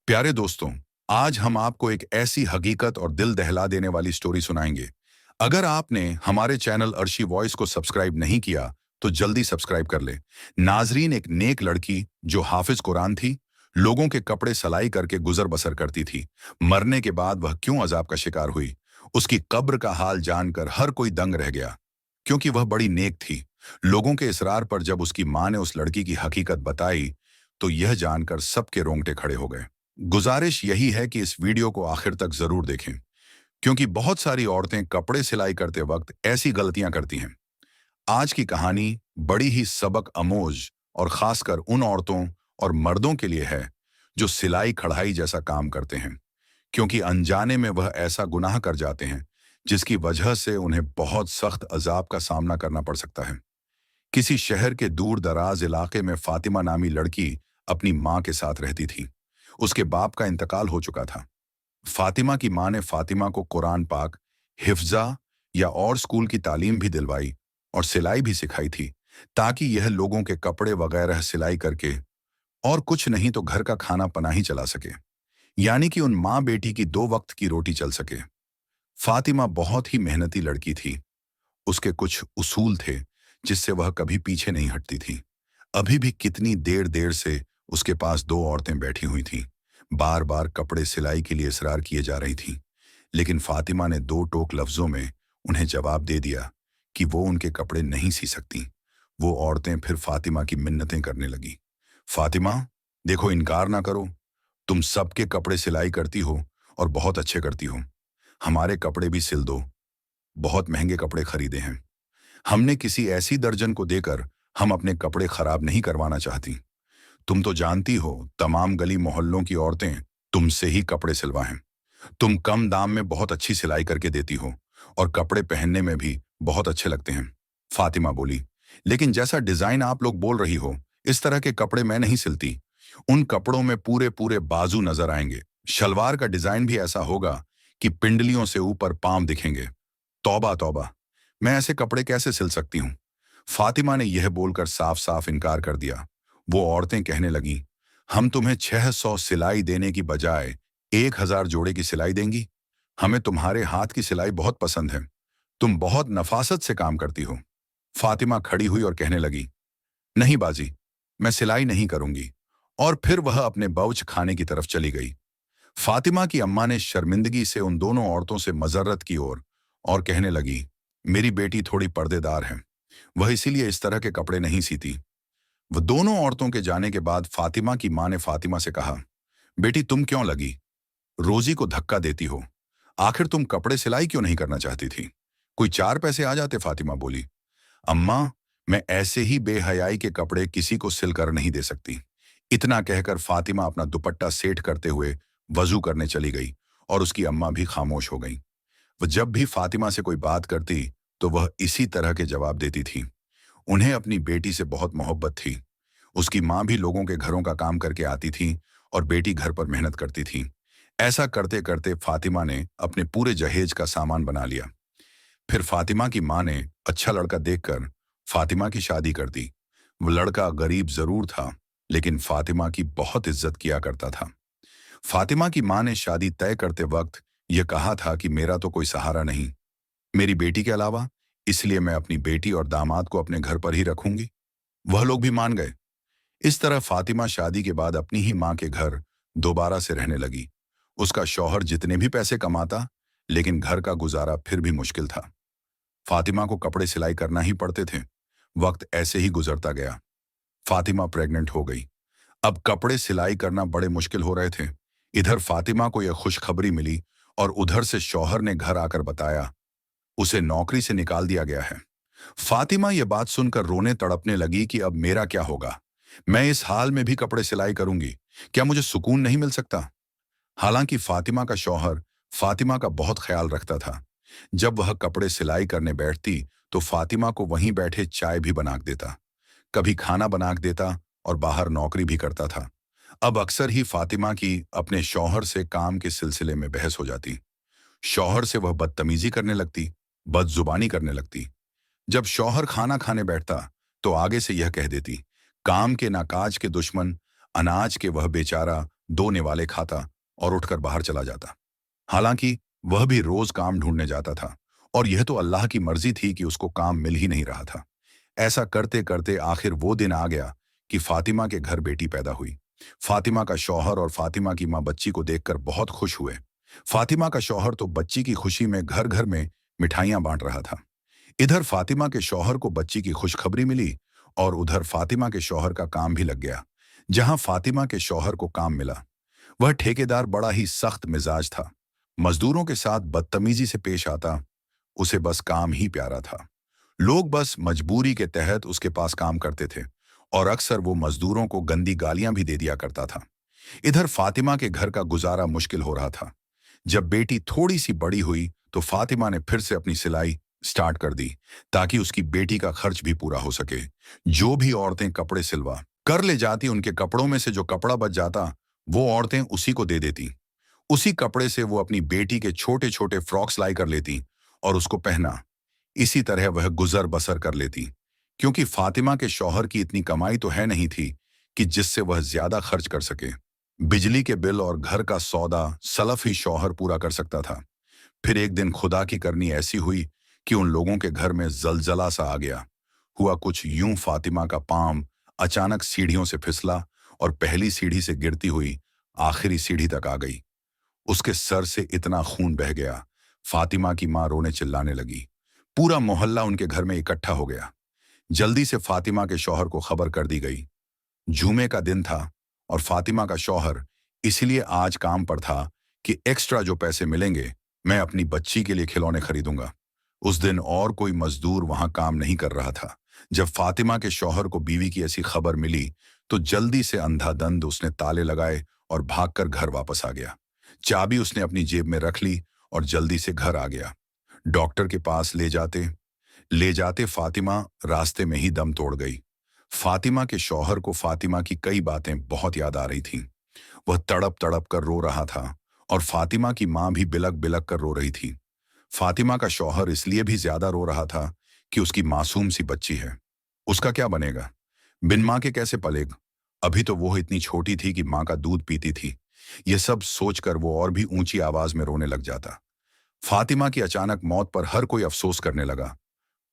प्यारे दोस्तों, आज हम आपको एक ऐसी हकीकत और दिल दहला देने वाली स्टोरी सुनाएंगे। अगर आपने हमारे चैनल अर्शी वॉइस को सब्सक्राइब नहीं किया, तो जल्दी सब्सक्राइब कर ले। नाजरीन, एक नेक लड़की जो हाफिज कुरान थी, लोगों के कपड़े सलाई करके गुजर बसर करती थी। मरने के बाद वह क्यों अजाब का शिकार हुई, उसकी कब्र का हाल जानकर हर कोई दंग रह गया, क्योंकि वह बड़ी नेक थी। लोगों के इसरार पर जब उसकी मां ने उस लड़की की हकीकत बताई, तो यह जानकर सबके रोंगटे खड़े हो गए। गुजारिश यही है कि इस वीडियो को आखिर तक जरूर देखें, क्योंकि बहुत सारी औरतें कपड़े सिलाई करते वक्त ऐसी गलतियां करती हैं। आज की कहानी बड़ी ही सबक अमोज और खासकर उन औरतों और मर्दों के लिए है जो सिलाई कढ़ाई जैसा काम करते हैं, क्योंकि अनजाने में वह ऐसा गुनाह कर जाते हैं जिसकी वजह से उन्हें बहुत सख्त अजाब का सामना करना पड़ सकता है। किसी शहर के दूर दराज इलाके में फातिमा नामी लड़की अपनी मां के साथ रहती थी। उसके बाप का इंतकाल हो चुका था। फातिमा की मां ने फातिमा को कुरान पाक, हिफ्जा या और स्कूल की तालीम भी दिलवाई और सिलाई भी सिखाई थी, ताकि यह लोगों के कपड़े वगैरह सिलाई करके और कुछ नहीं तो घर का खाना पना ही चला सके, यानी कि उन मां बेटी की दो वक्त की रोटी चल सके। फातिमा बहुत ही मेहनती लड़की थी। उसके कुछ उसूल थे जिससे वह कभी पीछे नहीं हटती थी। अभी भी कितनी देर देर से उसके पास दो औरतें बैठी हुई थीं। बार बार कपड़े सिलाई के लिए इसरार किए जा रही थीं, लेकिन फातिमा ने दो टोक लफ्जों में उन्हें जवाब दे दिया कि वो उनके कपड़े नहीं सी सकती। वो औरतें फिर फातिमा की मिन्नतें करने लगी। फातिमा, देखो, इनकार ना करो। तुम सबके कपड़े सिलाई करती हो और बहुत अच्छे करती हो। हमारे कपड़े भी सिल दो। बहुत महंगे कपड़े खरीदे हैं। हमने किसी ऐसी दर्जन को देकर हम अपने कपड़े खराब नहीं करवाना चाहती। तुम तो जानती हो, तमाम गली मोहल्लों की औरतें तुमसे ही कपड़े सिलवाएं। तुम कम दाम में बहुत अच्छी सिलाई करके देती हो और कपड़े पहनने में भी बहुत अच्छे लगते हैं। फातिमा बोली, लेकिन जैसा डिजाइन आप लोग बोल रही हो, इस तरह के कपड़े मैं नहीं सिलती। उन कपड़ों में पूरे पूरे बाजू नजर आएंगे। शलवार का डिजाइन भी ऐसा होगा कि पिंडलियों से ऊपर पांव दिखेंगे। तौबा तौबा, मैं ऐसे कपड़े कैसे सिल सकती हूँ। फातिमा ने यह बोलकर साफ साफ इनकार कर दिया। वो औरतें कहने लगीं, हम तुम्हें 600 सिलाई देने की बजाय 1000 जोड़े की सिलाई देंगी। हमें तुम्हारे हाथ की सिलाई बहुत पसंद है। तुम बहुत नफासत से काम करती हो। फातिमा खड़ी हुई और कहने लगी, नहीं बाजी, मैं सिलाई नहीं करूंगी। और फिर वह अपने बाउच खाने की तरफ चली गई। फातिमा की अम्मा ने शर्मिंदगी से उन दोनों औरतों से मजर्रत की और कहने लगी, मेरी बेटी थोड़ी पर्देदार है, वह इसीलिए इस तरह के कपड़े नहीं सीती। वह दोनों औरतों के जाने के बाद फातिमा की मां ने फातिमा से कहा, बेटी, तुम क्यों लगी रोजी को धक्का देती हो? आखिर तुम कपड़े सिलाई क्यों नहीं करना चाहती थी? कोई चार पैसे आ जाते। फातिमा बोली, अम्मा, मैं ऐसे ही बेहयाई के कपड़े किसी को सिल कर नहीं दे सकती। इतना कहकर फातिमा अपना दुपट्टा सेट करते हुए वजू करने चली गई और उसकी अम्मा भी खामोश हो गई। वह जब भी फातिमा से कोई बात करती तो वह इसी तरह के जवाब देती थी। उन्हें अपनी बेटी से बहुत मोहब्बत थी। उसकी मां भी लोगों के घरों का काम करके आती थी और बेटी घर पर मेहनत करती थी। ऐसा करते करते फातिमा ने अपने पूरे जहेज का सामान बना लिया। फिर फातिमा की मां ने अच्छा लड़का देखकर फातिमा की शादी कर दी। वो लड़का गरीब जरूर था, लेकिन फातिमा की बहुत इज्जत किया करता था। फातिमा की मां ने शादी तय करते वक्त यह कहा था कि मेरा तो कोई सहारा नहीं मेरी बेटी के अलावा, इसलिए मैं अपनी बेटी और दामाद को अपने घर पर ही रखूंगी। वह लोग भी मान गए। इस तरह फातिमा शादी के बाद अपनी ही मां के घर दोबारा से रहने लगी। उसका शौहर जितने भी पैसे कमाता, लेकिन घर का गुजारा फिर भी मुश्किल था। फातिमा को कपड़े सिलाई करना ही पड़ते थे। वक्त ऐसे ही गुजरता गया। फातिमा प्रेग्नेंट हो गई। अब कपड़े सिलाई करना बड़े मुश्किल हो रहे थे। इधर फातिमा को यह खुशखबरी मिली और उधर से शौहर ने घर आकर बताया, उसे नौकरी से निकाल दिया गया है। फातिमा यह बात सुनकर रोने तड़पने लगी कि अब मेरा क्या होगा। मैं इस हाल में भी कपड़े सिलाई करूंगी, क्या मुझे सुकून नहीं मिल सकता? हालांकि फातिमा का शौहर फातिमा का बहुत ख्याल रखता था। जब वह कपड़े सिलाई करने बैठती तो फातिमा को वहीं बैठे चाय भी बना देता, कभी खाना बना देता और बाहर नौकरी भी करता था। अब अक्सर ही फातिमा की अपने शौहर से काम के सिलसिले में बहस हो जाती। शौहर से वह बदतमीजी करने लगती, बदजुबानी करने लगती। जब शौहर खाना खाने बैठता तो आगे से यह कह देती, काम के नाकाज के दुश्मन, अनाज के वह बेचारा दो निवाले खाता और उठकर बाहर चला जाता। हालांकि वह भी रोज काम ढूंढने जाता था, और यह तो अल्लाह की मर्जी थी कि उसको काम मिल ही नहीं रहा था। ऐसा करते करते आखिर वो दिन आ गया कि फातिमा के घर बेटी पैदा हुई। फातिमा का शौहर और फातिमा की माँ बच्ची को देखकर बहुत खुश हुए। फातिमा का शौहर तो बच्ची की खुशी में घर घर में मिठाइयां बांट रहा था। इधर फातिमा के शौहर को बच्ची की खुशखबरी मिली, और उधर फातिमा के शौहर का काम भी लग गया। जहां फातिमा के शौहर को काम मिला, वह ठेकेदार बड़ा ही सख्त मिजाज था। मजदूरों के साथ बदतमीजी से पेश आता। उसे बस काम ही प्यारा था। लोग बस मजबूरी के तहत उसके पास काम करते थे, और अक्सर वो मजदूरों को गंदी गालियां भी दे दिया करता था। इधर फातिमा के घर का गुजारा मुश्किल हो रहा था। जब बेटी थोड़ी सी बड़ी हुई तो फातिमा ने फिर से अपनी सिलाई स्टार्ट कर दी, ताकि उसकी बेटी का खर्च भी पूरा हो सके। जो भी औरतें कपड़े सिलवा कर ले जाती, उनके कपड़ों में से जो कपड़ा बच जाता, वो औरतें उसी को दे देती। उसी कपड़े से वो अपनी बेटी के छोटे छोटे फ्रॉक सिलाई कर लेती और उसको पहना। इसी तरह वह गुजर बसर कर लेती, क्योंकि फातिमा के शौहर की इतनी कमाई तो है नहीं थी कि जिससे वह ज्यादा खर्च कर सके। बिजली के बिल और घर का सौदा सलफ ही शौहर पूरा कर सकता था। फिर एक दिन खुदा की करनी ऐसी हुई कि उन लोगों के घर में जलजला सा आ गया। हुआ कुछ यूं, फातिमा का पांव अचानक सीढ़ियों से फिसला और पहली सीढ़ी से गिरती हुई आखिरी सीढ़ी तक आ गई। उसके सर से इतना खून बह गया, फातिमा की मां रोने चिल्लाने लगी। पूरा मोहल्ला उनके घर में इकट्ठा हो गया। जल्दी से फातिमा के शौहर को खबर कर दी गई। जुमे का दिन था, और फातिमा का शौहर इसलिए आज काम पर था कि एक्स्ट्रा जो पैसे मिलेंगे, मैं अपनी बच्ची के लिए खिलौने खरीदूंगा। उस दिन और कोई मजदूर वहां काम नहीं कर रहा था। जब फातिमा के शौहर को बीवी की ऐसी खबर मिली, तो जल्दी से अंधाधुंध उसने ताले लगाए और भागकर घर वापस आ गया। चाबी उसने अपनी जेब में रख ली और जल्दी से घर आ गया। डॉक्टर के पास ले जाते फातिमा रास्ते में ही दम तोड़ गई। फातिमा के शौहर को फातिमा की कई बातें बहुत याद आ रही थीं। वह तड़प तड़प कर रो रहा था, और फातिमा की मां भी बिलक बिलक कर रो रही थी। फातिमा का शौहर इसलिए भी ज्यादा रो रहा था कि उसकी मासूम सी बच्ची है। उसका क्या बनेगा? बिन मां के कैसे पलेगा? अभी तो वो इतनी छोटी थी कि मां का दूध पीती थी। ये सब सोचकर वो और भी ऊंची आवाज में रोने लग जाता। फातिमा की अचानक मौत पर हर कोई अफसोस करने लगा।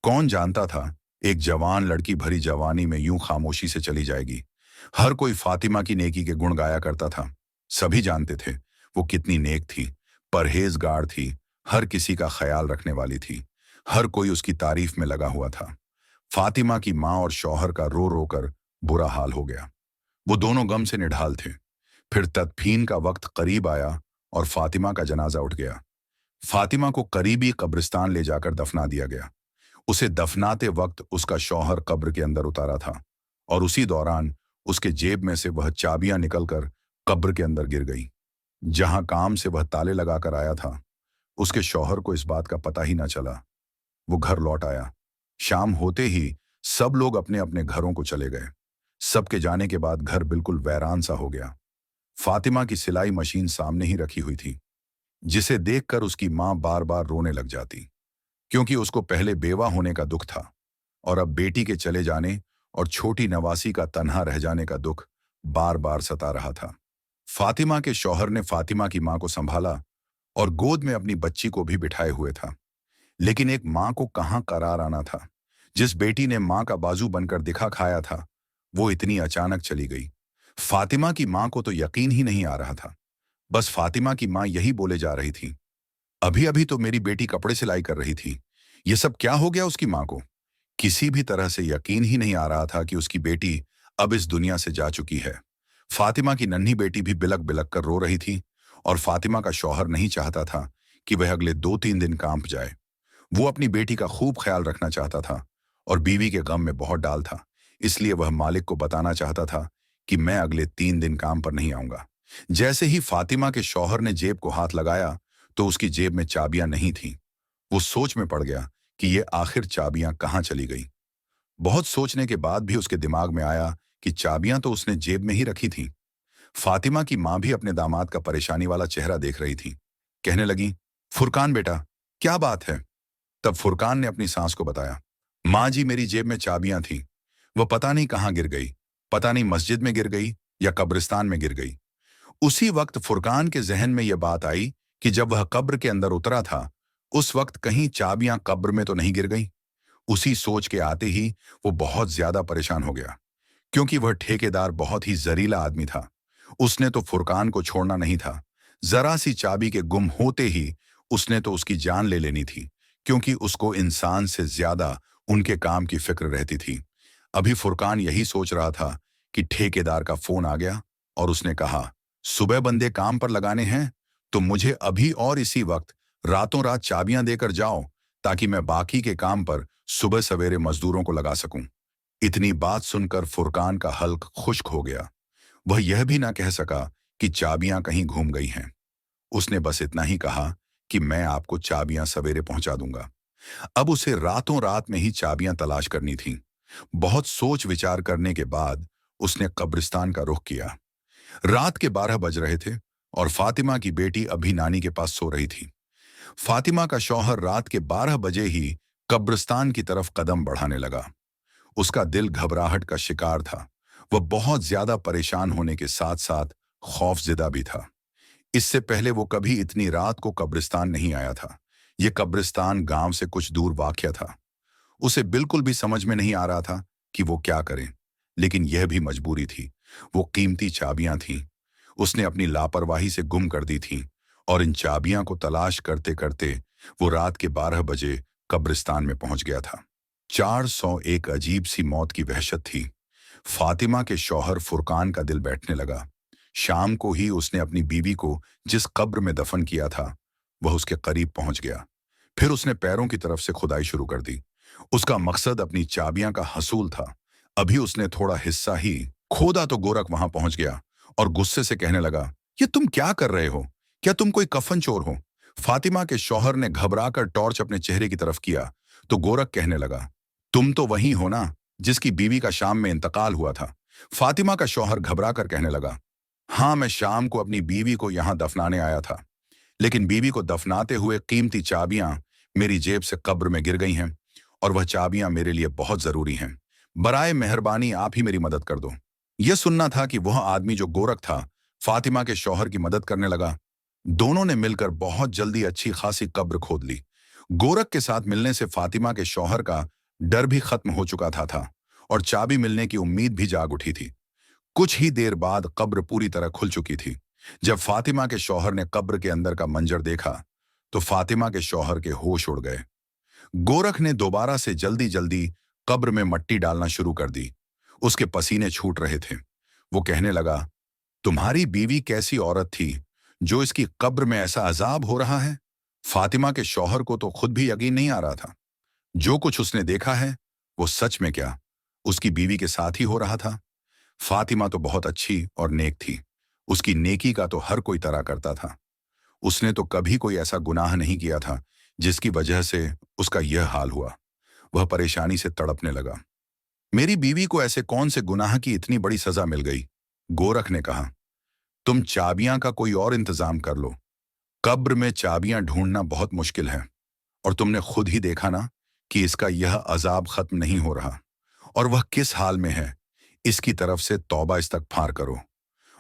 कौन जानता था एक जवान लड़की भरी जवानी में यूं खामोशी से चली जाएगी। हर कोई फातिमा की नेकी के गुण गाया करता था। सभी जानते थे वो कितनी नेक थी, परहेजगार थी, हर किसी का ख्याल रखने वाली थी। हर कोई उसकी तारीफ में लगा हुआ था। फातिमा की मां और शौहर का रो रो कर बुरा हाल हो गया। वो दोनों गम से निढाल थे। फिर तदफीन का वक्त करीब आया और फातिमा का जनाजा उठ गया। फातिमा को करीबी कब्रिस्तान ले जाकर दफना दिया गया। उसे दफनाते वक्त उसका शौहर कब्र के अंदर उतारा था, और उसी दौरान उसके जेब में से वह चाबियां निकलकर कब्र के अंदर गिर गई। जहां काम से वह ताले लगाकर आया था, उसके शौहर को इस बात का पता ही न चला। वो घर लौट आया। शाम होते ही सब लोग अपने अपने घरों को चले गए। सबके जाने के बाद घर बिल्कुल वीरान सा हो गया। फातिमा की सिलाई मशीन सामने ही रखी हुई थी, जिसे देखकर उसकी मां बार बार रोने लग जाती, क्योंकि उसको पहले बेवा होने का दुख था, और अब बेटी के चले जाने और छोटी नवासी का तन्हा रह जाने का दुख बार बार सता रहा था। फातिमा के शौहर ने फातिमा की मां को संभाला और गोद में अपनी बच्ची को भी बिठाए हुए था। लेकिन एक मां को कहां करार आना था। जिस बेटी ने मां का बाजू बनकर दिखा खाया था, वो इतनी अचानक चली गई। फातिमा की मां को तो यकीन ही नहीं आ रहा था। बस फातिमा की मां यही बोले जा रही थी, अभी अभी तो मेरी बेटी कपड़े सिलाई कर रही थी, ये सब क्या हो गया उसकी मां को? किसी भी तरह से यकीन ही नहीं आ रहा था कि उसकी बेटी अब इस दुनिया से जा चुकी है। फातिमा की नन्ही बेटी भी बिलक बिलक कर रो रही थी, और फातिमा का शौहर नहीं चाहता था कि वह अगले 2-3 दिन कांप जाए। वो अपनी बेटी का खूब ख्याल रखना चाहता था, और बीवी के गम में बहुत डाल था। इसलिए वह मालिक को बताना चाहता था कि मैं अगले 3 दिन काम पर नहीं आऊंगा। जैसे ही फातिमा के शौहर ने जेब को हाथ लगाया, तो उसकी जेब में चाबियां नहीं थीं। वो सोच में पड़ गया कि ये आखिर चाबियां कहाँ चली गई। बहुत सोचने के बाद भी उसके दिमाग में आया कि चाबियां तो उसने जेब में ही रखी थीं। फातिमा की मां भी अपने दामाद का परेशानी वाला चेहरा देख रही थी। कहने लगी, फुरकान बेटा, क्या बात है? तब फुरकान ने अपनी सास को बताया, माँ जी, मेरी जेब में चाबियां थीं। वह पता नहीं कहाँ गिर गई। पता नहीं मस्जिद में गिर गई या कब्रिस्तान में गिर गई। उसी वक्त फुरकान के जहन में यह बात आई कि जब वह कब्र के अंदर उतरा था, उस वक्त कहीं चाबियां कब्र में तो नहीं गिर गई। उसी सोच के आते ही वो बहुत ज्यादा परेशान हो गया, क्योंकि वह ठेकेदार बहुत ही जरीला आदमी था। उसने तो फुरकान को छोड़ना नहीं था। जरा सी चाबी के गुम होते ही उसने तो उसकी जान ले लेनी थी, क्योंकि उसको इंसान से ज्यादा उनके काम की फिक्र रहती थी। अभी फुरकान यही सोच रहा था कि ठेकेदार का फोन आ गया और उसने कहा, सुबह बंदे काम पर लगाने हैं, तो मुझे अभी और इसी वक्त रातों रात चाबियां देकर जाओ, ताकि मैं बाकी के काम पर सुबह सवेरे मजदूरों को लगा सकूं। इतनी बात सुनकर फुरकान का हल्क खुश्क हो गया। वह यह भी ना कह सका कि चाबियां कहीं घूम गई हैं। उसने बस इतना ही कहा कि मैं आपको चाबियां सवेरे पहुंचा दूंगा। अब उसे रातों रात में ही चाबियां तलाश करनी थी। बहुत सोच विचार करने के बाद उसने कब्रिस्तान का रुख किया। रात के 12 बज रहे थे और फातिमा की बेटी अभी नानी के पास सो रही थी। फातिमा का शौहर रात के 12 बजे ही कब्रिस्तान की तरफ कदम बढ़ाने लगा। उसका दिल घबराहट का शिकार था। वह बहुत ज्यादा परेशान होने के साथ साथ खौफजिदा भी था। इससे पहले वो कभी इतनी रात को कब्रिस्तान नहीं आया था। ये कब्रिस्तान गांव से कुछ दूर वाक़या था। उसे बिल्कुल भी समझ में नहीं आ रहा था कि वो क्या करे, लेकिन यह भी मजबूरी थी। वो कीमती चाबियां थीं। उसने अपनी लापरवाही से गुम कर दी थीं और इन चाबियां को तलाश करते करते वो रात के 12 बजे कब्रिस्तान में पहुंच गया था। 401 अजीब सी मौत की वहशत थी। फातिमा के शौहर फुरकान का दिल बैठने लगा। शाम को ही उसने अपनी बीवी को जिस कब्र में दफन किया था, वह उसके करीब पहुंच गया। फिर उसने पैरों की तरफ से खुदाई शुरू कर दी। उसका मकसद अपनी चाबियां का हसूल था। अभी उसने थोड़ा हिस्सा ही खोदा तो गोरख वहां पहुंच गया और गुस्से से कहने लगा, ये तुम क्या कर रहे हो? क्या तुम कोई कफन चोर हो? फातिमा के शौहर ने घबराकर टॉर्च अपने चेहरे की तरफ किया तो गोरख कहने लगा, तुम तो वही हो ना जिसकी बीवी का शाम में इंतकाल हुआ था। फातिमा का शौहर घबराकर कहने लगा, हाँ, मैं शाम को अपनी बीवी को यहां दफनाने आया था, लेकिन बीवी को दफनाते हुए कीमती चाबियां मेरी जेब से कब्र में गिर गई हैं और वह चाबियां मेरे लिए बहुत जरूरी हैं। बराए मेहरबानी आप ही मेरी मदद कर दो। यह सुनना था कि वह आदमी जो गोरख था, फातिमा के शौहर की मदद करने लगा। दोनों ने मिलकर बहुत जल्दी अच्छी खासी कब्र खोद ली। गोरख के साथ मिलने से फातिमा के शौहर का डर भी खत्म हो चुका था और चाबी मिलने की उम्मीद भी जाग उठी थी। कुछ ही देर बाद कब्र पूरी तरह खुल चुकी थी। जब फातिमा के शौहर ने कब्र के अंदर का मंजर देखा तो फातिमा के शौहर के होश उड़ गए। गोरख ने दोबारा से जल्दी जल्दी कब्र में मट्टी डालना शुरू कर दी। उसके पसीने छूट रहे थे। वो कहने लगा, तुम्हारी बीवी कैसी औरत थी जो इसकी कब्र में ऐसा अजाब हो रहा है? फातिमा के शौहर को तो खुद भी यकीन नहीं आ रहा था। जो कुछ उसने देखा है वो सच में क्या उसकी बीवी के साथ ही हो रहा था? फातिमा तो बहुत अच्छी और नेक थी। उसकी नेकी का तो हर कोई तरा करता था। उसने तो कभी कोई ऐसा गुनाह नहीं किया था जिसकी वजह से उसका यह हाल हुआ। वह परेशानी से तड़पने लगा। मेरी बीवी को ऐसे कौन से गुनाह की इतनी बड़ी सजा मिल गई? गोरख ने कहा, तुम चाबियां का कोई और इंतजाम कर लो। कब्र में चाबियां ढूंढना बहुत मुश्किल है और तुमने खुद ही देखा ना कि इसका यह अजाब खत्म नहीं हो रहा और वह किस हाल में है। इसकी तरफ से तौबा इस्तगफार करो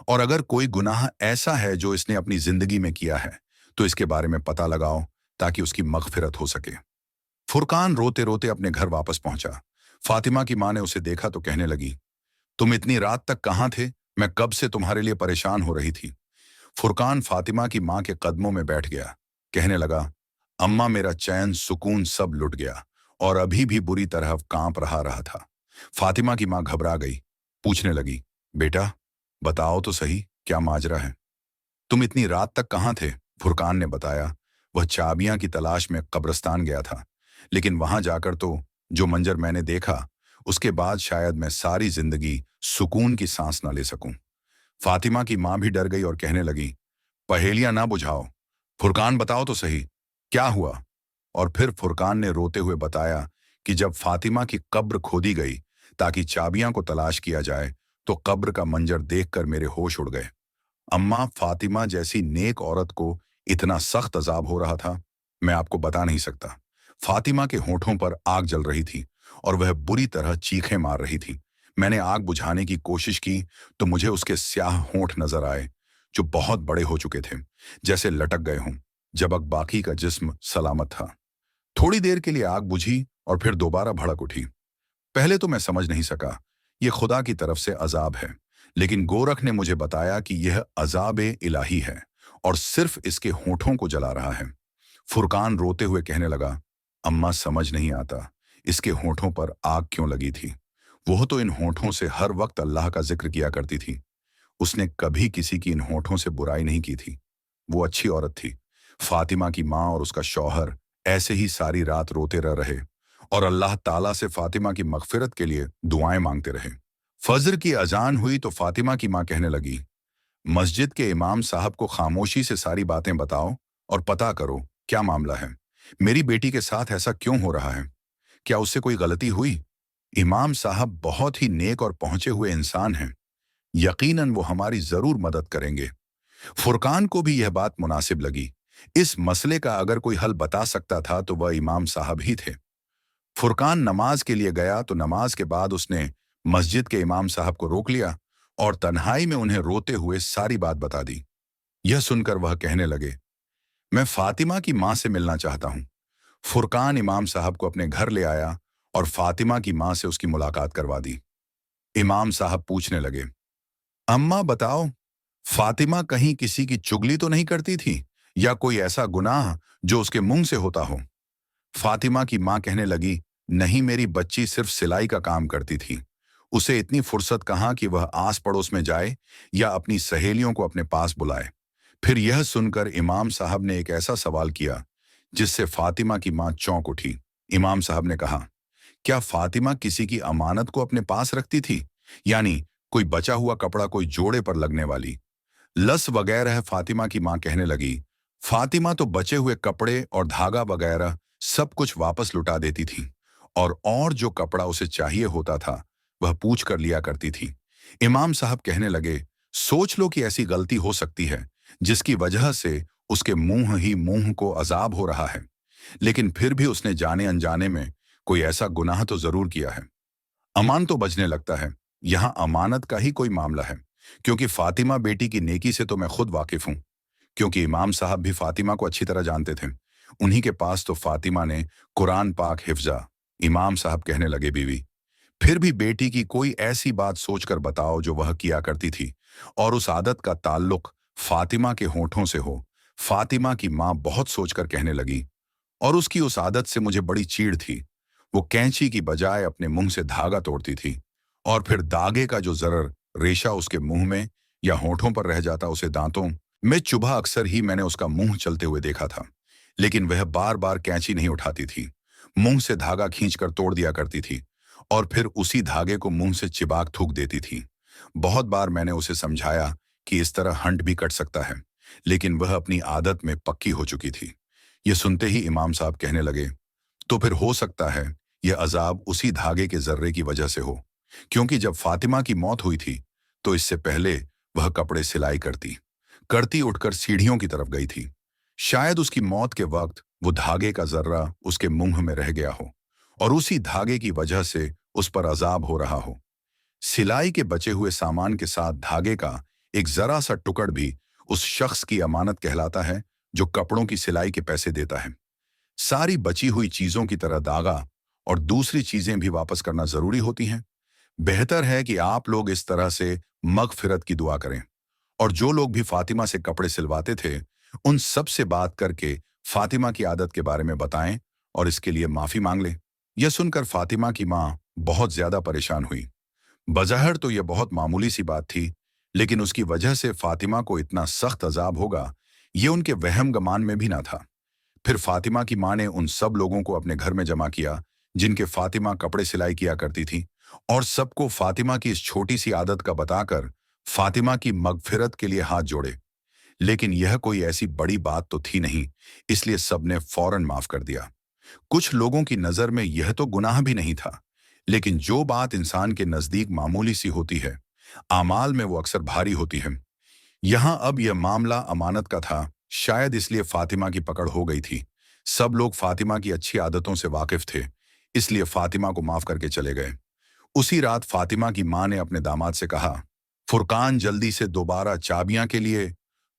और अगर कोई गुनाह ऐसा है जो इसने अपनी जिंदगी में किया है तो इसके बारे में पता लगाओ ताकि उसकी मगफिरत हो सके। फुरकान रोते रोते अपने घर वापस पहुंचा। फातिमा की मां ने उसे देखा तो कहने लगी, तुम इतनी रात तक कहां थे? मैं कब से तुम्हारे लिए परेशान हो रही थी। फुरकान फातिमा की मां के कदमों में बैठ गया। कहने लगा, अम्मा, मेरा चैन सुकून सब लुट गया और अभी भी बुरी तरह कांप रहा था। फातिमा की मां घबरा गई। पूछने लगी, बेटा बताओ तो सही, क्या माजरा है? तुम इतनी रात तक कहां थे? फुरकान ने बताया, वह चाबियां की तलाश में कब्रिस्तान गया था, लेकिन वहां जाकर तो जो मंजर मैंने देखा उसके बाद शायद मैं सारी जिंदगी सुकून की सांस ना ले सकूं। फातिमा की मां भी डर गई और कहने लगी, पहेलियां ना बुझाओ, फुरकान बताओ तो सही, क्या हुआ? और फिर फुरकान ने रोते हुए बताया कि जब फातिमा की कब्र खोदी गई ताकि चाबियां को तलाश किया जाए तो कब्र का मंजर देखकर मेरे होश उड़ गए। अम्मा, फातिमा जैसी नेक औरत को इतना सख्त अजाब हो रहा था, मैं आपको बता नहीं सकता। फातिमा के होठों पर आग जल रही थी और वह बुरी तरह चीखें मार रही थी। मैंने आग बुझाने की कोशिश की तो मुझे उसके स्याह होंठ नजर आए। जो बहुत बड़े हो चुके थे, जैसे लटक गए हों, जबकि बाकी का जिस्म सलामत था। थोड़ी देर के लिए आग बुझी और फिर दोबारा भड़क उठी। पहले तो मैं समझ नहीं सका, यह खुदा की तरफ से अजाब है, लेकिन गोरख ने मुझे बताया कि यह अजाब इलाही है और सिर्फ इसके होठों को जला रहा है। फुरकान रोते हुए कहने लगा, अम्मा समझ नहीं आता, इसके होठों पर आग क्यों लगी थी? वह तो इन होठों से हर वक्त अल्लाह का जिक्र किया करती थी। उसने कभी किसी की इन होठों से बुराई नहीं की थी। वो अच्छी औरत थी। फातिमा की माँ और उसका शौहर ऐसे ही सारी रात रोते रह रहे और अल्लाह ताला से फातिमा की मगफिरत के लिए दुआएं मांगते रहे। फजर की अजान हुई तो फातिमा की माँ कहने लगी, मस्जिद के इमाम साहब को खामोशी से सारी बातें बताओ और पता करो क्या मामला है। मेरी बेटी के साथ ऐसा क्यों हो रहा है? क्या उससे कोई गलती हुई? इमाम साहब बहुत ही नेक और पहुंचे हुए इंसान हैं। यकीनन वो हमारी जरूर मदद करेंगे। फुरकान को भी यह बात मुनासिब लगी। इस मसले का अगर कोई हल बता सकता था तो वह इमाम साहब ही थे। फुरकान नमाज के लिए गया तो नमाज के बाद उसने मस्जिद के इमाम साहब को रोक लिया और तन्हाई में उन्हें रोते हुए सारी बात बता दी। यह सुनकर वह कहने लगे, मैं फातिमा की मां से मिलना चाहता हूं। फुरकान इमाम साहब को अपने घर ले आया और फातिमा की मां से उसकी मुलाकात करवा दी। इमाम साहब पूछने लगे, अम्मा बताओ, फातिमा कहीं किसी की चुगली तो नहीं करती थी या कोई ऐसा गुनाह जो उसके मुंह से होता हो? फातिमा की मां कहने लगी, नहीं, मेरी बच्ची सिर्फ सिलाई का काम करती थी। उसे इतनी फुर्सत कहाँ कि वह आस पड़ोस में जाए या अपनी सहेलियों को अपने पास बुलाए। फिर यह सुनकर इमाम साहब ने एक ऐसा सवाल किया जिससे फातिमा की मां चौंक उठी। इमाम साहब ने कहा, क्या फातिमा किसी की अमानत को अपने पास रखती थी? यानी कोई बचा हुआ कपड़ा कोई जोड़े पर लगने वाली लस वगैरह? फातिमा की मां कहने लगी, फातिमा तो बचे हुए कपड़े और धागा वगैरह सब कुछ वापस लुटा देती थी और जो कपड़ा उसे चाहिए होता था वह पूछ कर लिया करती थी। इमाम साहब कहने लगे, सोच लो कि ऐसी गलती हो सकती है जिसकी वजह से उसके मुंह ही मुंह को अजाब हो रहा है, लेकिन फिर भी उसने जाने अनजाने में कोई ऐसा गुनाह तो जरूर किया है। अमान तो बजने लगता है। यहाँ अमानत का ही कोई मामला है, क्योंकि फातिमा बेटी की नेकी से तो मैं खुद वाकिफ हूं, क्योंकि इमाम साहब भी फातिमा को अच्छी तरह जानते थे। उन्हीं के पास तो फातिमा ने कुरान पाक हिफ्जा। इमाम साहब कहने लगे, बीवी, फिर भी बेटी की कोई ऐसी बात सोचकर बताओ जो वह किया करती थी और उस आदत का ताल्लुक फातिमा के होठों से हो। फातिमा की मां बहुत सोचकर कहने लगी, और उसकी उस आदत से मुझे बड़ी चीड़ थी। वो कैंची की बजाय अपने मुंह से धागा तोड़ती थी और फिर धागे का जो जरर रेशा उसके मुंह में या होठों पर रह जाता उसे दांतों में चुभा। अक्सर ही मैंने उसका मुंह चलते हुए देखा था, लेकिन वह बार बार कैंची नहीं उठाती थी। मुंह से धागा खींचकर तोड़ दिया करती थी और फिर उसी धागे को मुंह से चिबाक थूक देती थी। बहुत बार मैंने उसे समझाया कि इस तरह हंट भी कट सकता है, लेकिन वह अपनी आदत में पक्की हो चुकी थी। ये सुनते ही इमाम साहब कहने लगे, तो फिर हो सकता है यह अजाब उसी धागे के जर्रे की वजह से हो, क्योंकि जब फातिमा की मौत हुई थी तो इससे पहले वह कपड़े सिलाई करती करती उठकर सीढ़ियों की तरफ गई थी। शायद उसकी मौत के वक्त वो धागे का जर्रा उसके मुंह में रह गया हो और उसी धागे की वजह से उस पर अजाब हो रहा हो। सिलाई के बचे हुए सामान के साथ धागे का एक जरा सा टुकड़ भी उस शख्स की अमानत कहलाता है जो कपड़ों की सिलाई के पैसे देता है। सारी बची हुई चीजों की तरह दागा और दूसरी चीजें भी वापस करना जरूरी होती हैं। बेहतर है कि आप लोग इस तरह से मगफिरत की दुआ करें, और जो लोग भी फातिमा से कपड़े सिलवाते थे उन सब से बात करके फातिमा की आदत के बारे में बताएं और इसके लिए माफी मांग लें। यह सुनकर फातिमा की मां बहुत ज्यादा परेशान हुई। बज़ाहिर तो यह बहुत मामूली सी बात थी, लेकिन उसकी वजह से फातिमा को इतना सख्त अजाब होगा ये उनके वहम गमान में भी ना था। फिर फातिमा की मां ने उन सब लोगों को अपने घर में जमा किया जिनके फातिमा कपड़े सिलाई किया करती थी और सबको फातिमा की इस छोटी सी आदत का बताकर फातिमा की मगफिरत के लिए हाथ जोड़े। लेकिन यह कोई ऐसी बड़ी बात तो थी नहीं, इसलिए सबने फौरन माफ कर दिया। कुछ लोगों की नजर में यह तो गुनाह भी नहीं था, लेकिन जो बात इंसान के नजदीक मामूली सी होती है, आमाल में वो अक्सर भारी होती है। यहां अब यह मामला अमानत का था, शायद इसलिए फातिमा की पकड़ हो गई थी। सब लोग फातिमा की अच्छी आदतों से वाकिफ थे, इसलिए फातिमा को माफ करके चले गए। उसी रात फातिमा की मां ने अपने दामाद से कहा, फुरकान जल्दी से दोबारा चाबियां के लिए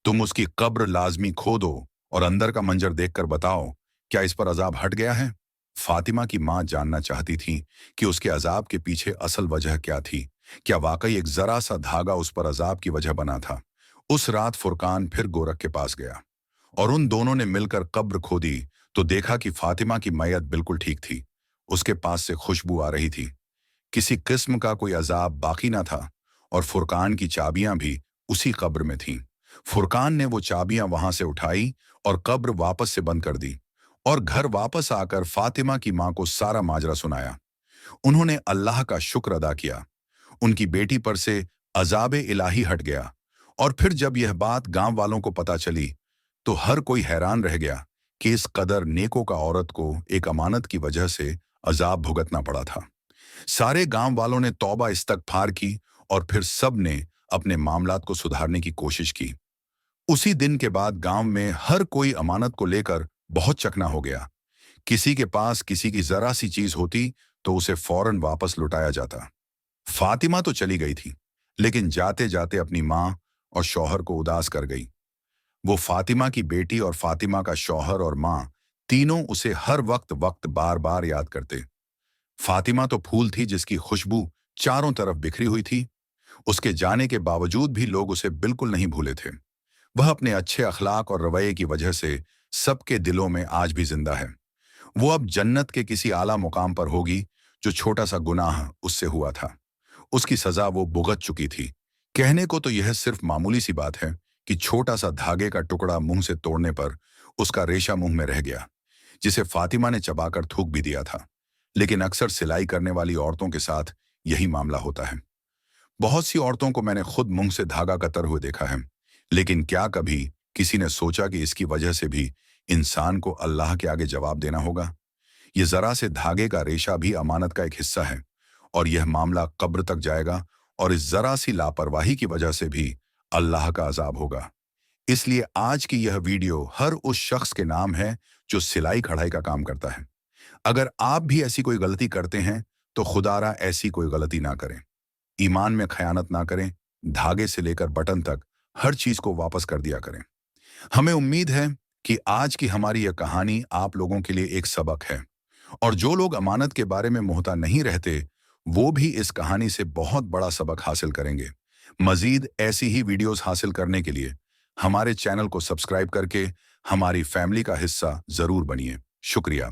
तुम उसकी कब्र लाजमी खोदो और अंदर का मंजर देखकर बताओ, क्या इस पर अजाब हट गया है? फातिमा की मां जानना चाहती थी कि उसके अजाब के पीछे असल वजह क्या थी। क्या वाकई एक जरा सा धागा उस पर अजाब की वजह बना था? उस रात फुरकान फिर गोरख के पास गया और उन दोनों ने मिलकर कब्र खोदी तो देखा कि फातिमा की मैयत बिल्कुल ठीक थी। उसके पास से खुशबू आ रही थी, किसी किस्म का कोई अजाब बाकी ना था और फुरकान की चाबियां भी उसी कब्र में थीं। फुरकान ने वो चाबियां वहां से उठाई और कब्र वापस से बंद कर दी और घर वापस आकर फातिमा की मां को सारा माजरा सुनाया। उन्होंने अल्लाह का शुक्र अदा किया, उनकी बेटी पर से अजाबे इलाही हट गया। और फिर जब यह बात गांव वालों को पता चली तो हर कोई हैरान रह गया कि इस कदर नेकों का औरत को एक अमानत की वजह से अजाब भुगतना पड़ा था। सारे गांव वालों ने तौबा इस्तगफार की और फिर सब ने अपने मामलात को सुधारने की कोशिश की। उसी दिन के बाद गांव में हर कोई अमानत को लेकर बहुत चकना हो गया। किसी के पास किसी की जरा सी चीज होती तो उसे फौरन वापस लुटाया जाता। फातिमा तो चली गई थी, लेकिन जाते जाते अपनी मां और शौहर को उदास कर गई। वो फातिमा की बेटी और फातिमा का शौहर और मां तीनों उसे हर वक्त वक्त बार बार याद करते। फातिमा तो फूल थी जिसकी खुशबू चारों तरफ बिखरी हुई थी। उसके जाने के बावजूद भी लोग उसे बिल्कुल नहीं भूले थे। वह अपने अच्छे अखलाक और रवैये की वजह से सबके दिलों में आज भी जिंदा है। वो अब जन्नत के किसी आला मुकाम पर होगी। जो छोटा सा गुनाह उससे हुआ था, उसकी सजा वो भुगत चुकी थी। कहने को तो यह सिर्फ मामूली सी बात है कि छोटा सा धागे का टुकड़ा मुंह से तोड़ने पर उसका रेशा मुंह में रह गया, जिसे फातिमा ने चबाकर थूक भी दिया था। लेकिन अक्सर सिलाई करने वाली औरतों के साथ यही मामला होता है। बहुत सी औरतों को मैंने खुद मुंह से धागा कतर हुए देखा है, लेकिन क्या कभी किसी ने सोचा कि इसकी वजह से भी इंसान को अल्लाह के आगे जवाब देना होगा? ये जरा से धागे का रेशा भी अमानत का एक हिस्सा है और यह मामला कब्र तक जाएगा और इस जरा सी लापरवाही की वजह से भी अल्लाह का अजाब होगा। इसलिए आज की यह वीडियो हर उस शख्स के नाम है जो सिलाई कढ़ाई का काम करता है। अगर आप भी ऐसी कोई गलती करते हैं तो खुदारा ऐसी कोई गलती ना करें। ईमान में खयानत ना करें। धागे से लेकर बटन तक हर चीज को वापस कर दिया करें। हमें उम्मीद है कि आज की हमारी यह कहानी आप लोगों के लिए एक सबक है और जो लोग अमानत के बारे में मुहता नहीं रहते वो भी इस कहानी से बहुत बड़ा सबक हासिल करेंगे। मजीद ऐसी ही वीडियोस हासिल करने के लिए हमारे चैनल को सब्सक्राइब करके हमारी फैमिली का हिस्सा जरूर बनिए। शुक्रिया।